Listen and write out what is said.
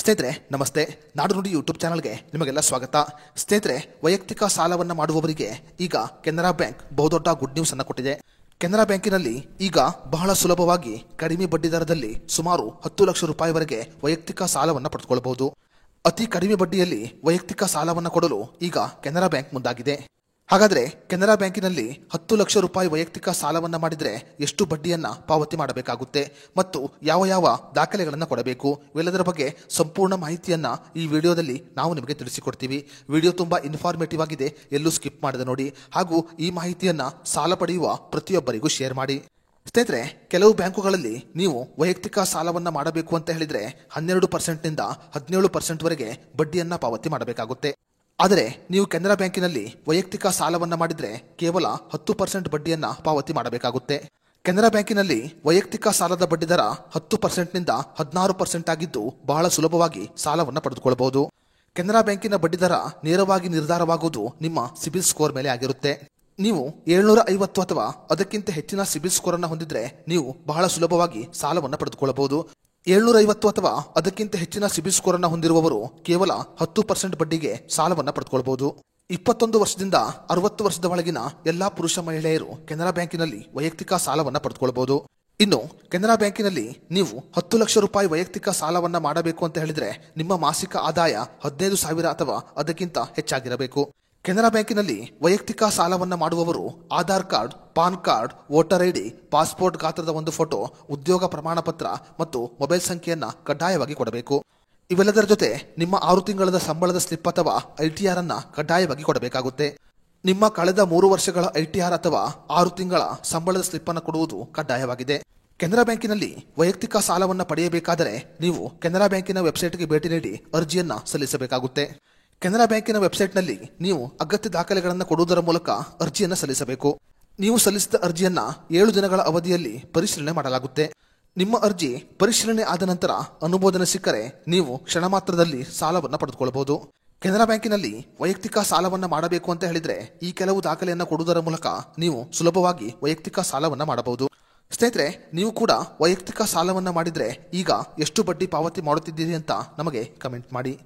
ಸ್ನೇಹಿತರೆ ನಮಸ್ತೆ. ನಾಡು ನುಡಿ ಯೂಟ್ಯೂಬ್ ಚಾನಲ್ಗೆ ನಿಮಗೆಲ್ಲ ಸ್ವಾಗತ. ಸ್ನೇಹಿತರೆ, ವೈಯಕ್ತಿಕ ಸಾಲವನ್ನು ಮಾಡುವವರಿಗೆ ಈಗ ಕೆನರಾ ಬ್ಯಾಂಕ್ ಬಹುದೊಡ್ಡ ಗುಡ್ ನ್ಯೂಸ್ ಅನ್ನು ಕೊಟ್ಟಿದೆ. ಕೆನರಾ ಬ್ಯಾಂಕಿನಲ್ಲಿ ಈಗ ಬಹಳ ಸುಲಭವಾಗಿ ಕಡಿಮೆ ಬಡ್ಡಿ ದರದಲ್ಲಿ ಸುಮಾರು 10 ಲಕ್ಷ ರೂಪಾಯಿವರೆಗೆ ವೈಯಕ್ತಿಕ ಸಾಲವನ್ನು ಪಡೆದುಕೊಳ್ಳಬಹುದು. ಅತಿ ಕಡಿಮೆ ಬಡ್ಡಿಯಲ್ಲಿ ವೈಯಕ್ತಿಕ ಸಾಲವನ್ನು ಕೊಡಲು ಈಗ ಕೆನರಾ ಬ್ಯಾಂಕ್ ಮುಂದಾಗಿದೆ. ಹಾಗಾದರೆ ಕೆನರಾ ಬ್ಯಾಂಕಿನಲ್ಲಿ 10 ಲಕ್ಷ ರೂಪಾಯಿ ವೈಯಕ್ತಿಕ ಸಾಲವನ್ನು ಮಾಡಿದರೆ ಎಷ್ಟು ಬಡ್ಡಿಯನ್ನು ಪಾವತಿ ಮಾಡಬೇಕಾಗುತ್ತೆ ಮತ್ತು ಯಾವ ದಾಖಲೆಗಳನ್ನು ಕೊಡಬೇಕು, ಇವೆಲ್ಲದರ ಬಗ್ಗೆ ಸಂಪೂರ್ಣ ಮಾಹಿತಿಯನ್ನು ಈ ವಿಡಿಯೋದಲ್ಲಿ ನಾವು ನಿಮಗೆ ತಿಳಿಸಿಕೊಡ್ತೀವಿ. ವಿಡಿಯೋ ತುಂಬ ಇನ್ಫಾರ್ಮೇಟಿವ್ ಆಗಿದೆ, ಎಲ್ಲೂ ಸ್ಕಿಪ್ ಮಾಡದೆ ನೋಡಿ. ಹಾಗೂ ಈ ಮಾಹಿತಿಯನ್ನು ಸಾಲ ಪಡೆಯುವ ಪ್ರತಿಯೊಬ್ಬರಿಗೂ ಶೇರ್ ಮಾಡಿ. ಸ್ನೇಹಿತರೆ, ಕೆಲವು ಬ್ಯಾಂಕುಗಳಲ್ಲಿ ನೀವು ವೈಯಕ್ತಿಕ ಸಾಲವನ್ನು ಮಾಡಬೇಕು ಅಂತ ಹೇಳಿದರೆ 12%ನಿಂದ 17%ವರೆಗೆ ಬಡ್ಡಿಯನ್ನು ಪಾವತಿ ಮಾಡಬೇಕಾಗುತ್ತೆ. ಆದರೆ ನೀವು ಕೆನರಾ ಬ್ಯಾಂಕಿನಲ್ಲಿ ವೈಯಕ್ತಿಕ ಸಾಲವನ್ನು ಮಾಡಿದರೆ ಕೇವಲ 10% ಬಡ್ಡಿಯನ್ನು ಪಾವತಿ ಮಾಡಬೇಕಾಗುತ್ತೆ. ಕೆನರಾ ಬ್ಯಾಂಕಿನಲ್ಲಿ ವೈಯಕ್ತಿಕ ಸಾಲದ ಬಡ್ಡಿ ದರ 10%ನಿಂದ 16% ಆಗಿದ್ದು ಬಹಳ ಸುಲಭವಾಗಿ ಸಾಲವನ್ನು ಪಡೆದುಕೊಳ್ಳಬಹುದು. ಕೆನರಾ ಬ್ಯಾಂಕಿನ ಬಡ್ಡಿ ದರ ನೇರವಾಗಿ ನಿರ್ಧಾರವಾಗುವುದು ನಿಮ್ಮ ಸಿಬಿಲ್ ಸ್ಕೋರ್ ಮೇಲೆ ಆಗಿರುತ್ತೆ. ನೀವು 750 ಅಥವಾ ಅದಕ್ಕಿಂತ ಹೆಚ್ಚಿನ ಸಿಬಿಲ್ ಸ್ಕೋರ್ ಅನ್ನು ಹೊಂದಿದ್ರೆ ನೀವು ಬಹಳ ಸುಲಭವಾಗಿ ಸಾಲವನ್ನು ಪಡೆದುಕೊಳ್ಳಬಹುದು. 750 ಅಥವಾ ಅದಕ್ಕಿಂತ ಹೆಚ್ಚಿನ ಸಿಬಿಲ್ ಸ್ಕೋರ್ ಅನ್ನು ಹೊಂದಿರುವವರು ಕೇವಲ 10% ಬಡ್ಡಿಗೆ ಸಾಲವನ್ನು ಪಡೆದುಕೊಳ್ಳಬಹುದು. 21 ವರ್ಷದಿಂದ 60 ವರ್ಷದ ಒಳಗಿನ ಎಲ್ಲಾ ಪುರುಷ ಮಹಿಳೆಯರು ಕೆನರಾ ಬ್ಯಾಂಕಿನಲ್ಲಿ ವೈಯಕ್ತಿಕ ಸಾಲವನ್ನು ಪಡೆದುಕೊಳ್ಳಬಹುದು. ಇನ್ನು ಕೆನರಾ ಬ್ಯಾಂಕಿನಲ್ಲಿ ನೀವು 10 ಲಕ್ಷ ರೂಪಾಯಿ ವೈಯಕ್ತಿಕ ಸಾಲವನ್ನು ಮಾಡಬೇಕು ಅಂತ ಹೇಳಿದ್ರೆ ನಿಮ್ಮ ಮಾಸಿಕ ಆದಾಯ 15,000 ಅಥವಾ ಅದಕ್ಕಿಂತ ಹೆಚ್ಚಾಗಿರಬೇಕು. ಕೆನರಾ ಬ್ಯಾಂಕಿನಲ್ಲಿ ವೈಯಕ್ತಿಕ ಸಾಲವನ್ನು ಮಾಡುವವರು Aadhaar card, PAN card, voter ID, passport ಗಾತ್ರದ ಒಂದು ಫೋಟೋ, ಉದ್ಯೋಗ ಪ್ರಮಾಣ ಪತ್ರ ಮತ್ತು ಮೊಬೈಲ್ ಸಂಖ್ಯೆಯನ್ನು ಕಡ್ಡಾಯವಾಗಿ ಕೊಡಬೇಕು. ಇವೆಲ್ಲದರ ಜೊತೆ ನಿಮ್ಮ 6 ತಿಂಗಳ ಸಂಬಳದ ಸ್ಲಿಪ್ ಅಥವಾ ITR ಅನ್ನು ಕಡ್ಡಾಯವಾಗಿ ಕೊಡಬೇಕಾಗುತ್ತೆ. ನಿಮ್ಮ ಕಳೆದ 3 ವರ್ಷಗಳ ITR ಅಥವಾ 6 ತಿಂಗಳ ಸಂಬಳದ ಸ್ಲಿಪ್ ಅನ್ನು ಕೊಡುವುದು ಕಡ್ಡಾಯವಾಗಿದೆ. ಕೆನರಾ ಬ್ಯಾಂಕಿನಲ್ಲಿ ವೈಯಕ್ತಿಕ ಸಾಲವನ್ನು ಪಡೆಯಬೇಕಾದರೆ ನೀವು ಕೆನರಾ ಬ್ಯಾಂಕಿನ ವೆಬ್ಸೈಟ್ಗೆ ಭೇಟಿ ನೀಡಿ ಅರ್ಜಿಯನ್ನು ಸಲ್ಲಿಸಬೇಕಾಗುತ್ತೆ. ಕೆನರಾ ಬ್ಯಾಂಕಿನ ವೆಬ್ಸೈಟ್ನಲ್ಲಿ ನೀವು ಅಗತ್ಯ ದಾಖಲೆಗಳನ್ನು ಕೊಡುವುದರ ಮೂಲಕ ಅರ್ಜಿಯನ್ನು ಸಲ್ಲಿಸಬೇಕು. ನೀವು ಸಲ್ಲಿಸಿದ ಅರ್ಜಿಯನ್ನು 7 ದಿನಗಳ ಅವಧಿಯಲ್ಲಿ ಪರಿಶೀಲನೆ ಮಾಡಲಾಗುತ್ತೆ. ನಿಮ್ಮ ಅರ್ಜಿ ಪರಿಶೀಲನೆ ಆದ ನಂತರ ಅನುಮೋದನೆ ಸಿಕ್ಕರೆ ನೀವು ಕ್ಷಣ ಮಾತ್ರದಲ್ಲಿ ಸಾಲವನ್ನು ಪಡೆದುಕೊಳ್ಳಬಹುದು. ಕೆನರಾ ಬ್ಯಾಂಕಿನಲ್ಲಿ ವೈಯಕ್ತಿಕ ಸಾಲವನ್ನು ಮಾಡಬೇಕು ಅಂತ ಹೇಳಿದ್ರೆ ಈ ಕೆಲವು ದಾಖಲೆಯನ್ನು ಕೊಡುವುದರ ಮೂಲಕ ನೀವು ಸುಲಭವಾಗಿ ವೈಯಕ್ತಿಕ ಸಾಲವನ್ನು ಮಾಡಬಹುದು. ಸ್ನೇಹಿತರೆ, ನೀವು ಕೂಡ ವೈಯಕ್ತಿಕ ಸಾಲವನ್ನು ಮಾಡಿದ್ರೆ ಈಗ ಎಷ್ಟು ಬಡ್ಡಿ ಪಾವತಿ ಮಾಡುತ್ತಿದ್ದೀರಿ ಅಂತ ನಮಗೆ ಕಮೆಂಟ್ ಮಾಡಿ.